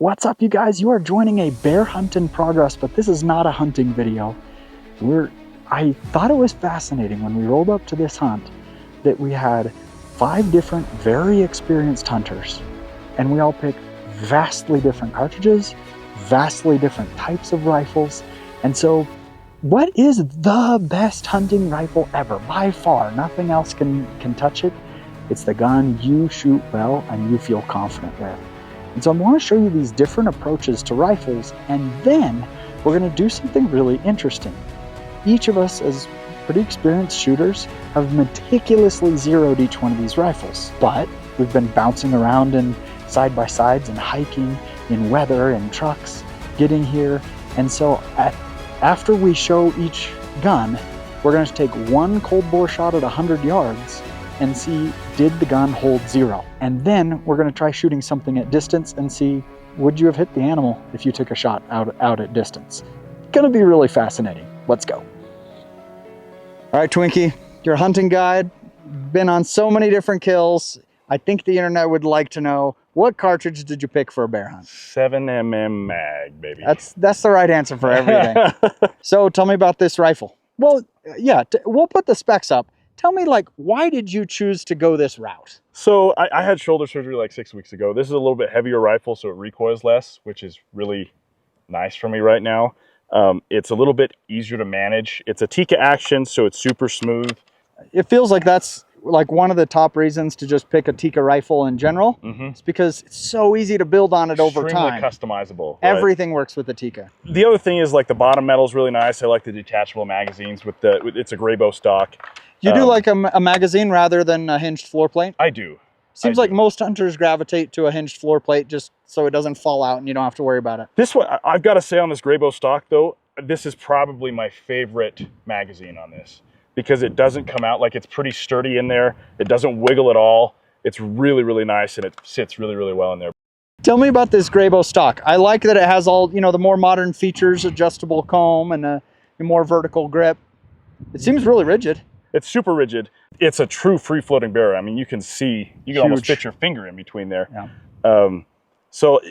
What's up, you guys? You are joining a bear hunt in progress, but this is not a hunting video. I thought it was fascinating when we rolled up to this hunt that we had 5 different, very experienced hunters, and we all picked vastly different cartridges, vastly different types of rifles. And so, what is the best hunting rifle ever? By far, nothing else can touch it. It's the gun you shoot well and you feel confident with. And so I want to show you these different approaches to rifles, and then we're going to do something really interesting. Each of us, as pretty experienced shooters, have meticulously zeroed each one of these rifles, but we've been bouncing around in side-by-sides and hiking in weather and trucks getting here. And so after we show each gun, we're going to take one cold bore shot at 100 yards and see, did the gun hold zero? And then we're going to try shooting something at distance and see, would you have hit the animal if you took a shot out at distance? Gonna be really fascinating. Let's go. All right, Twinkie, your hunting guide, been on so many different kills. I think the internet would like to know, what cartridge did you pick for a bear hunt? 7mm mag, baby. That's the right answer for everything. So tell me about this rifle. Well, yeah, we'll put the specs up. Tell me, like, why did you choose to go this route? So I had shoulder surgery like 6 weeks ago. This is a little bit heavier rifle, so it recoils less, which is really nice for me right now. It's a little bit easier to manage. It's a Tikka action, so it's super smooth. It feels like that's like one of the top reasons to just pick a Tikka rifle in general. It's because it's so easy to build on it over time. Extremely customizable. Right? Everything works with the Tikka. The other thing is, like, the bottom metal is really nice. I like the detachable magazines it's a gray bow stock. You do like a magazine rather than a hinged floor plate? I do. Seems like most hunters gravitate to a hinged floor plate just so it doesn't fall out and you don't have to worry about it. This one, I've got to say, on this gray bow stock though, this is probably my favorite magazine on this, because it doesn't come out, like, it's pretty sturdy in there. It doesn't wiggle at all. It's really, really nice, and it sits really, really well in there. Tell me about this gray bow stock. I like that it has all, you know, the more modern features, adjustable comb and a more vertical grip. It seems really rigid. It's super rigid. It's a true free-floating barrel. I mean, you can see, you can almost fit your finger in between there. Yeah. So,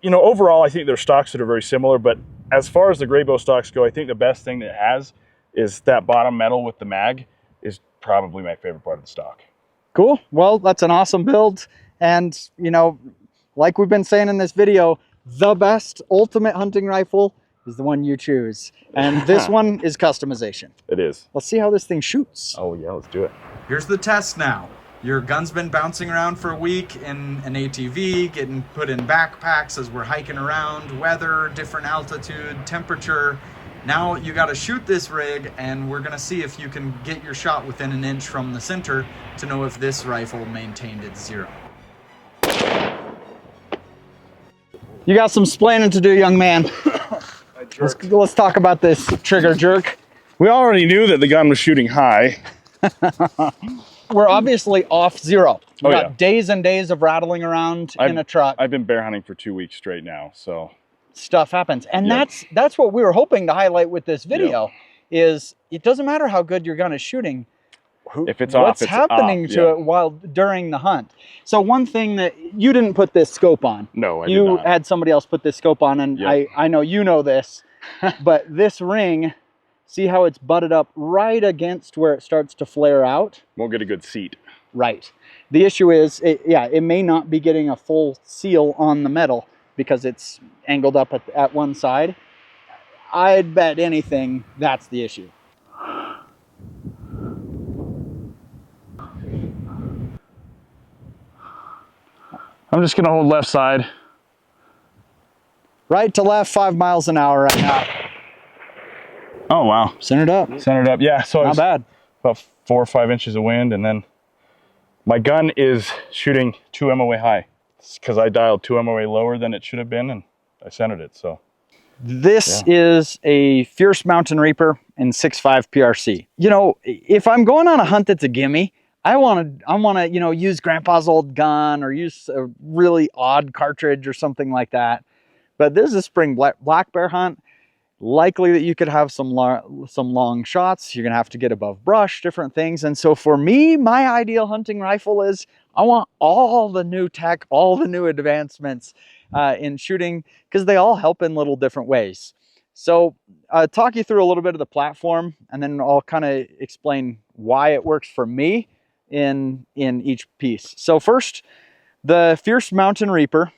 you know, overall, I think they're stocks that are very similar, but as far as the gray bow stocks go, I think the best thing that it has is that bottom metal with the mag is probably my favorite part of the stock. Cool. Well, that's an awesome build. And, you know, like we've been saying in this video, the best ultimate hunting rifle is the one you choose. And this one is customization. It is. Let's see how this thing shoots. Oh yeah, let's do it. Here's the test now. Your gun's been bouncing around for a week in an ATV, getting put in backpacks as we're hiking around, weather, different altitude, temperature. Now you gotta shoot this rig, and we're gonna see if you can get your shot within an inch from the center to know if this rifle maintained its zero. You got some splaining to do, young man. Let's talk about this trigger jerk. We already knew that the gun was shooting high. We're obviously off zero. We've got days and days of rattling around in a truck. I've been bear hunting for 2 weeks straight now, so stuff happens. And that's what we were hoping to highlight with this video, is it doesn't matter how good your gun is shooting. If it's off, what's happening to it during the hunt. So one thing that you didn't put this scope on. No, I did not. You had somebody else put this scope on, and I know you know this, but this ring, see how it's butted up right against where it starts to flare out? Won't get a good seat. Right. The issue is, it may not be getting a full seal on the metal because it's angled up at one side. I'd bet anything that's the issue. I'm just gonna hold left side. Right to left, 5 miles an hour right now. Oh, wow. Centered up. Centered up, yeah. So not bad. About 4 or 5 inches of wind, and then my gun is shooting 2 MOA high. It's because I dialed 2 MOA lower than it should have been, and I centered it, so. This is a Fierce Mountain Reaper in 6.5 PRC. You know, if I'm going on a hunt that's a gimme, I want to, you know, use Grandpa's old gun or use a really odd cartridge or something like that. But this is a spring black bear hunt. Likely that you could have some long shots. You're gonna have to get above brush, different things. And so for me, my ideal hunting rifle is I want all the new tech, all the new advancements. in shooting, because they all help in little different ways. So talk you through a little bit of the platform, and then I'll kind of explain why it works for me in each piece. So first, the Fierce Mountain Reaper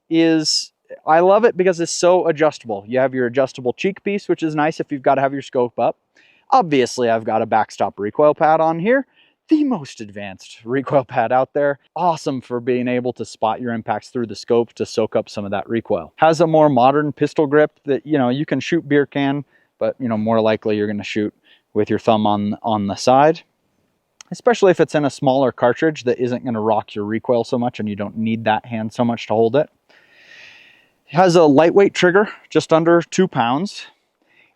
is, I love it because it's so adjustable. You have your adjustable cheek piece, which is nice if you've got to have your scope up. Obviously, I've got a backstop recoil pad on here, the most advanced recoil pad out there. Awesome for being able to spot your impacts through the scope to soak up some of that recoil. Has a more modern pistol grip that, you know, you can shoot beer can, but, you know, more likely you're going to shoot with your thumb on the side, especially if it's in a smaller cartridge that isn't going to rock your recoil so much and you don't need that hand so much to hold it. It has a lightweight trigger, just under 2 pounds.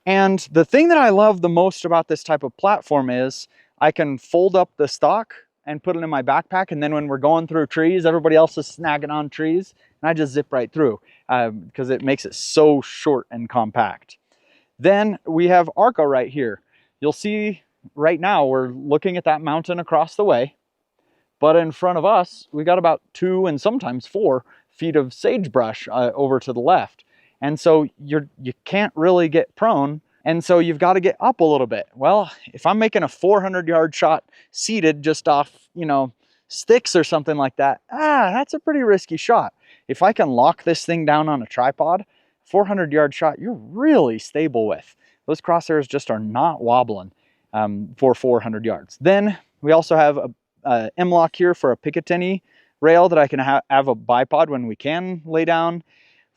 And the thing that I love the most about this type of platform is I can fold up the stock and put it in my backpack, and then when we're going through trees, everybody else is snagging on trees, and I just zip right through because it makes it so short and compact. Then we have Arca right here. You'll see right now we're looking at that mountain across the way, but in front of us, we got about 2 and sometimes 4 feet of sagebrush over to the left. And so you can't really get prone, and so you've got to get up a little bit. Well, if I'm making a 400-yard shot seated just off, you know, sticks or something like that, that's a pretty risky shot. If I can lock this thing down on a tripod, 400-yard shot, you're really stable with. Those crosshairs just are not wobbling for 400 yards. Then we also have a M-lock here for a Picatinny rail that I can have a bipod when we can lay down.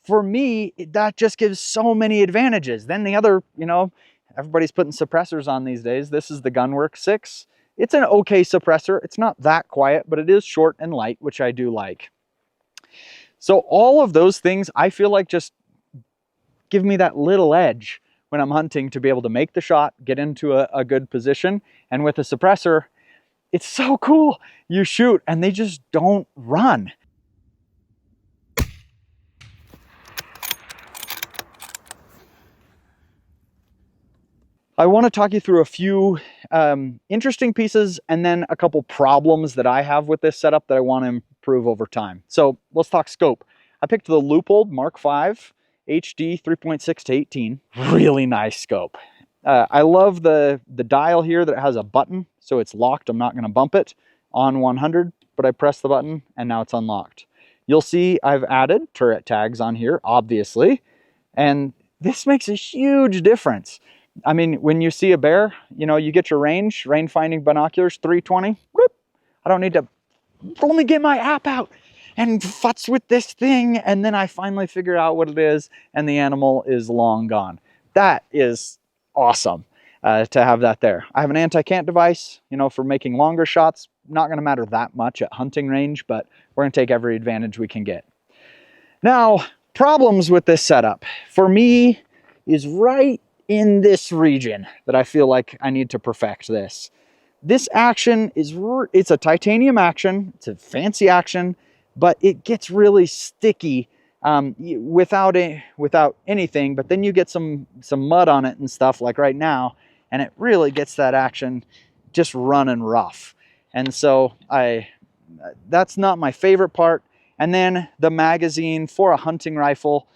For me, that just gives so many advantages. Then the other, you know, everybody's putting suppressors on these days. This is the Gunwork 6. It's an okay suppressor. It's not that quiet, but it is short and light, which I do like. So all of those things, I feel like just give me that little edge when I'm hunting to be able to make the shot, get into a good position. And with a suppressor, it's so cool. You shoot and they just don't run. I want to talk you through a few interesting pieces and then a couple problems that I have with this setup that I want to improve over time. So let's talk scope. I picked the Leupold Mark V HD 3.6 to 18. Really nice scope. I love the dial here that has a button, so it's locked. I'm not going to bump it on 100, but I press the button and now it's unlocked. You'll see I've added turret tags on here, obviously, and this makes a huge difference. I mean, when you see a bear, you know, you get your range finding binoculars, 320, whoop, I don't need to only get my app out and futz with this thing, and then I finally figure out what it is, and the animal is long gone. That is awesome to have that there. I have an anti-cant device, you know, for making longer shots. Not going to matter that much at hunting range, but we're going to take every advantage we can get. Now, problems with this setup, for me, is right in this region that I feel like I need to perfect this. This action it's a titanium action, it's a fancy action, but it gets really sticky without anything, but then you get some mud on it and stuff like right now, and it really gets that action just running rough. And so that's not my favorite part. And then the magazine for a hunting rifle,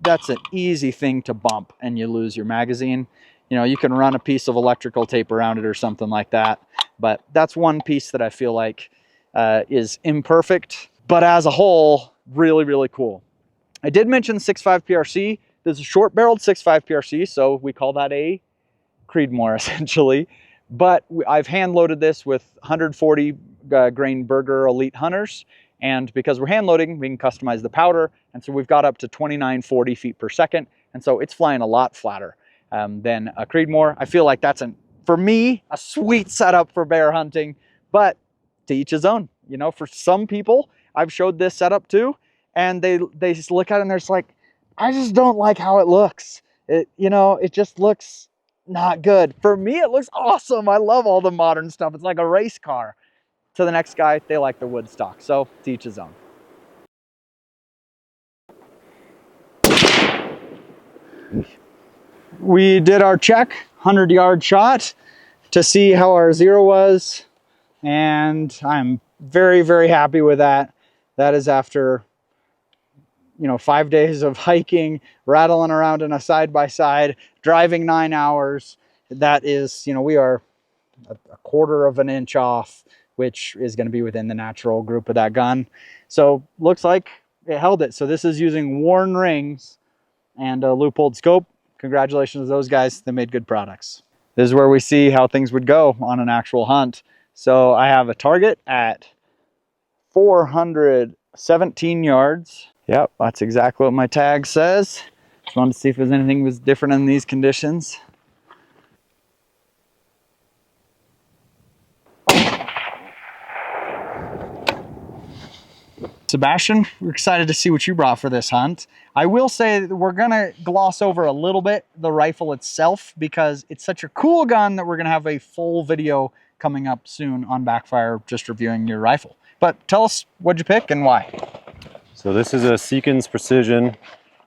that's an easy thing to bump and you lose your magazine. You know, you can run a piece of electrical tape around it or something like that, but that's one piece that I feel like is imperfect, but as a whole, really, really cool. I did mention 6.5 PRC. This is a short-barreled 6.5 PRC, so we call that a Creedmoor essentially, but I've hand-loaded this with 140 grain Berger Elite Hunters. And because we're hand loading, we can customize the powder. And so we've got up to 2940 feet per second. And so it's flying a lot flatter than a Creedmoor. I feel like that's, for me, a sweet setup for bear hunting, but to each his own. You know, for some people, I've showed this setup too, and they just look at it and they're just like, I just don't like how it looks. You know, it just looks not good. For me, it looks awesome. I love all the modern stuff. It's like a race car. To the next guy, they like the wood stock. So to each his own. We did our check, 100-yard shot to see how our zero was. And I'm very, very happy with that. That is after you know, 5 days of hiking, rattling around in a side-by-side, driving 9 hours. That is, you know, we are a 1/4 of an inch off, which is going to be within the natural group of that gun. So looks like it held it. So this is using worn rings and a loop-holed scope. Congratulations to those guys. They made good products. This is where we see how things would go on an actual hunt. So I have a target at 417 yards. Yep, that's exactly what my tag says. Just wanted to see if there's anything was different in these conditions. Sebastian, we're excited to see what you brought for this hunt. I will say that we're gonna gloss over a little bit the rifle itself because it's such a cool gun that we're gonna have a full video coming up soon on Backfire just reviewing your rifle. But tell us what'd you pick and why. So this is a Seekins Precision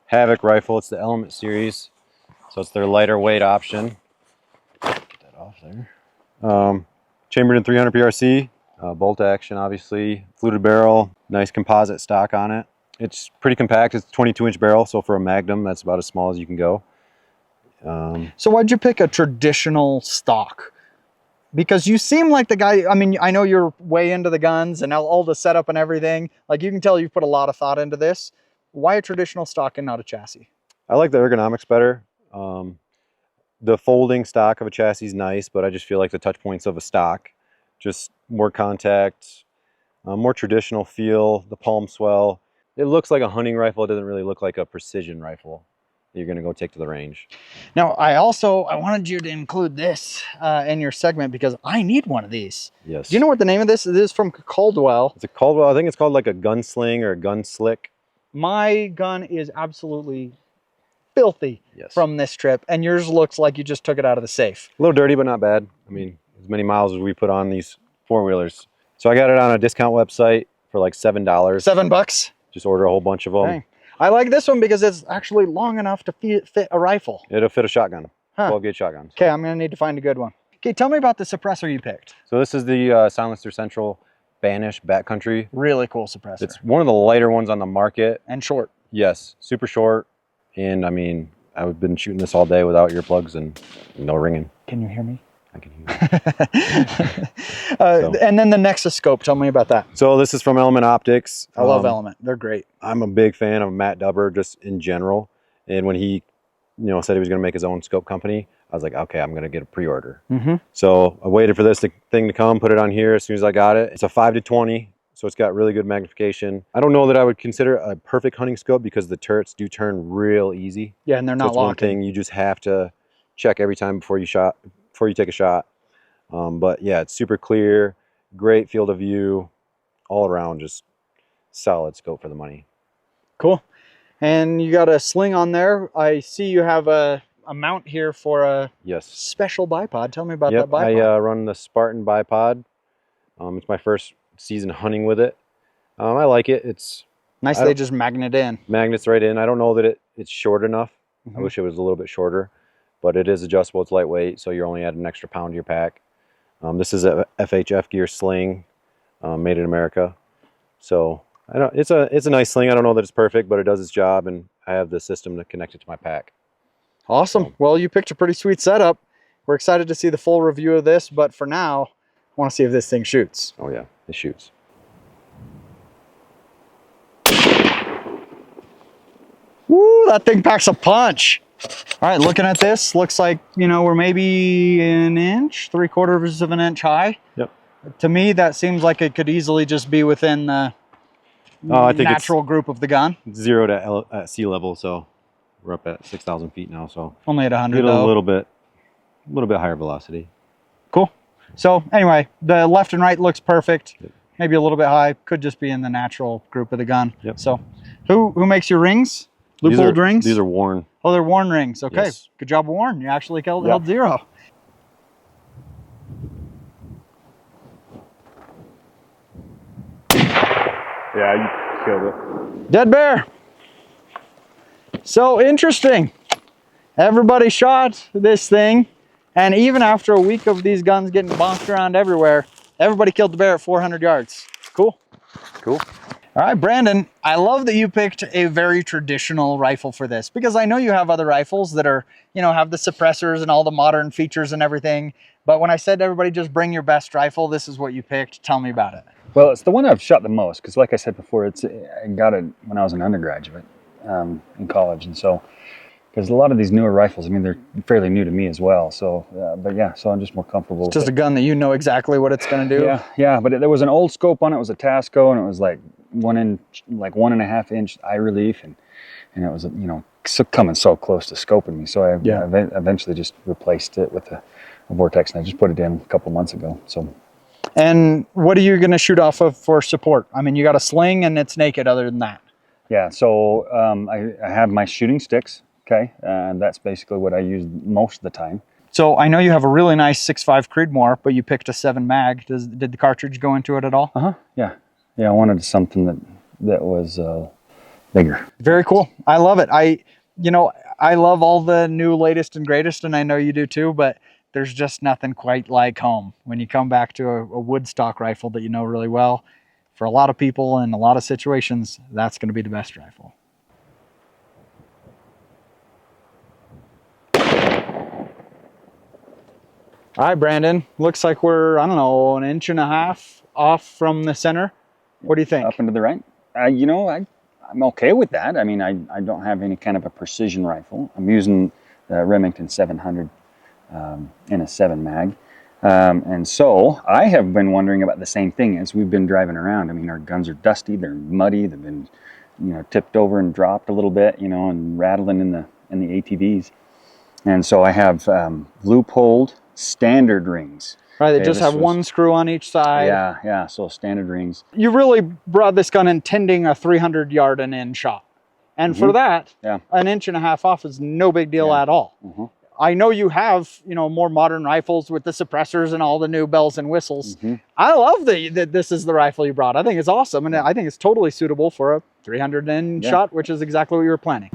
Havoc rifle. It's the Element series. So it's their lighter weight option. Get that off there. Chambered in 300 PRC. Bolt action, obviously. Fluted barrel. Nice composite stock on it. It's pretty compact. It's a 22-inch barrel. So for a Magnum, that's about as small as you can go. So why'd you pick a traditional stock? Because you seem like the guy, I mean, I know you're way into the guns and all the setup and everything. Like you can tell you've put a lot of thought into this. Why a traditional stock and not a chassis? I like the ergonomics better. The folding stock of a chassis is nice, but I just feel like the touch points of a stock, just more contact, more traditional feel, the palm swell. It looks like a hunting rifle. It doesn't really look like a precision rifle that you're going to go take to the range. Now, I wanted you to include this in your segment because I need one of these. Yes. Do you know what the name of this is? This is from Caldwell. It's a Caldwell. I think it's called like a gunsling or a gun slick. My gun is absolutely filthy from this trip, and yours looks like you just took it out of the safe. A little dirty, but not bad. I mean, as many miles as we put on these four-wheelers. So I got it on a discount website for like $7. $7? Just order a whole bunch of them. Dang. I like this one because it's actually long enough to fit a rifle. It'll fit a shotgun, 12-gauge shotgun. Okay, I'm gonna need to find a good one. Okay, tell me about the suppressor you picked. So this is the Silencer Central Banish Backcountry. Really cool suppressor. It's one of the lighter ones on the market. And short. Yes, super short. And I mean, I've been shooting this all day without earplugs and no ringing. Can you hear me? I can hear you. And then the Nexus scope, tell me about that. So this is from Element Optics. I love Element, they're great. I'm a big fan of Matt Dubber just in general. And when he, said he was gonna make his own scope company, I was like, okay, I'm gonna get a pre-order. So I waited for this thing to come, put it on here as soon as I got it. It's a 5-20, so it's got really good magnification. I don't know that I would consider it a perfect hunting scope because the turrets do turn real easy. Yeah, and they're not locking. One thing you just have to check every time before you take a shot. But yeah, it's super clear, great field of view, all around, just solid scope for the money. Cool. And you got a sling on there. I see you have a mount here for a special bipod. Tell me about that bipod. I run the Spartan bipod. It's my first season hunting with it. I like it. It's nice. They just magnet in. Magnets right in. I don't know that it's short enough. I wish it was a little bit shorter, but it is adjustable. It's lightweight, so you're only adding an extra pound to your pack. This is a FHF gear sling, made in America. So it's a nice sling. I don't know that it's perfect, but it does its job, and I have the system to connect it to my pack. Awesome. Well, you picked a pretty sweet setup. We're excited to see the full review of this, but for now, I want to see if this thing shoots. Oh yeah, it shoots. Woo, that thing packs a punch. All right, looking at this, looks like, we're maybe an inch, 3/4 of an inch high. Yep. To me, that seems like it could easily just be within the natural group of the gun. 0 to sea level, so we're up at 6,000 feet now. So only at 100 a little bit higher velocity. Cool. So anyway, the left and right looks perfect. Yep. Maybe a little bit high. Could just be in the natural group of the gun. Yep. So who makes your rings? Loop-holed rings? These are worn. Oh, they're worn rings. Okay. Yes. Good job, Warren. You actually held 0. Yeah, you killed it. Dead bear. So interesting. Everybody shot this thing, and even after a week of these guns getting bonked around everywhere, everybody killed the bear at 400 yards. Cool. Cool. All right, Brandon, I love that you picked a very traditional rifle for this, because I know you have other rifles that are, you know, have the suppressors and all the modern features and everything. But when I said to everybody, just bring your best rifle, this is what you picked. Tell me about it. Well, it's the one I've shot the most, because like I said before, I got it when I was an undergraduate in college. And so, because a lot of these newer rifles, I mean, they're fairly new to me as well. So, but yeah, so I'm just more comfortable It's just a gun that you know exactly what it's going to do. Yeah, but there was an old scope on it. It was a Tasco, and it was like 1.5 inch eye relief, and it was, you know, coming so close to scoping me. So I eventually just replaced it with a Vortex, and I just put it in a couple months ago. So. And what are you going to shoot off of for support? I mean, you got a sling and it's naked other than that. Yeah, so I have my shooting sticks, okay, and that's basically what I use most of the time. So I know you have a really nice 6.5 Creedmoor, but you picked a 7 mag. Did the cartridge go into it at all? Yeah, I wanted something that was bigger. Very cool. I love it. I love all the new latest and greatest, and I know you do too, but there's just nothing quite like home when you come back to a wood stock rifle that you know really well. For a lot of people in a lot of situations, that's going to be the best rifle. All right, Brandon, looks like we're, I don't know, 1.5 inches off from the center. What do you think? Up and to the right? You know, I'm okay with that. I mean, I don't have any kind of a precision rifle. I'm using the Remington 700 in a 7 mag. And so I have been wondering about the same thing as we've been driving around. I mean, our guns are dusty, they're muddy, they've been, you know, tipped over and dropped a little bit, you know, and rattling in the ATVs. And so I have loopholed standard rings. Right, they just have one screw on each side. Yeah, so standard rings. You really brought this gun intending a 300 yard and in shot. And for that, 1.5 inches off is no big deal at all. I know you have, you know, more modern rifles with the suppressors and all the new bells and whistles. I love that this is the rifle you brought. I think it's awesome, and I think it's totally suitable for a 300 in shot, which is exactly what you were planning.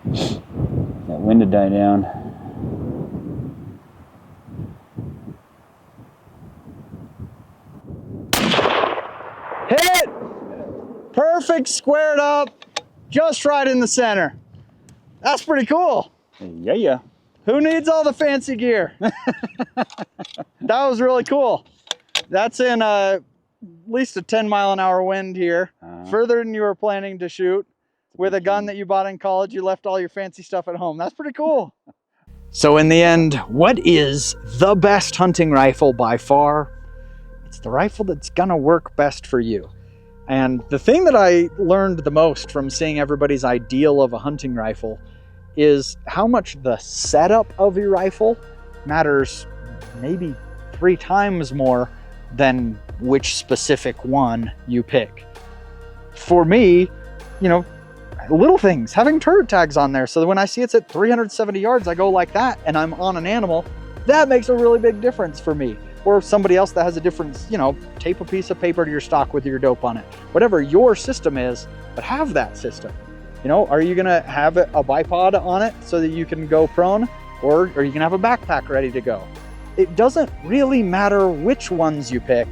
That wind to die down. Hit! Perfect, squared up, just right in the center. That's pretty cool. Yeah. Who needs all the fancy gear? That was really cool. That's in at least a 10-mile-an-hour wind here, further than you were planning to shoot. With a gun that you bought in college, you left all your fancy stuff at home. That's pretty cool. So in the end, what is the best hunting rifle by far? It's the rifle that's gonna work best for you. And the thing that I learned the most from seeing everybody's ideal of a hunting rifle is how much the setup of your rifle matters maybe 3 times more than which specific one you pick. For me, you know, little things, having turret tags on there so that when I see it's at 370 yards, I go like that and I'm on an animal, that makes a really big difference for me. Or somebody else that has a different, you know, tape a piece of paper to your stock with your dope on it. Whatever your system is, but have that system. You know, are you gonna have a bipod on it so that you can go prone? Or are you gonna have a backpack ready to go? It doesn't really matter which ones you pick.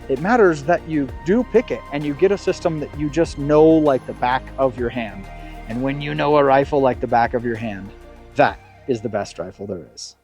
It matters that you do pick it and you get a system that you just know like the back of your hand. And when you know a rifle like the back of your hand, that is the best rifle there is.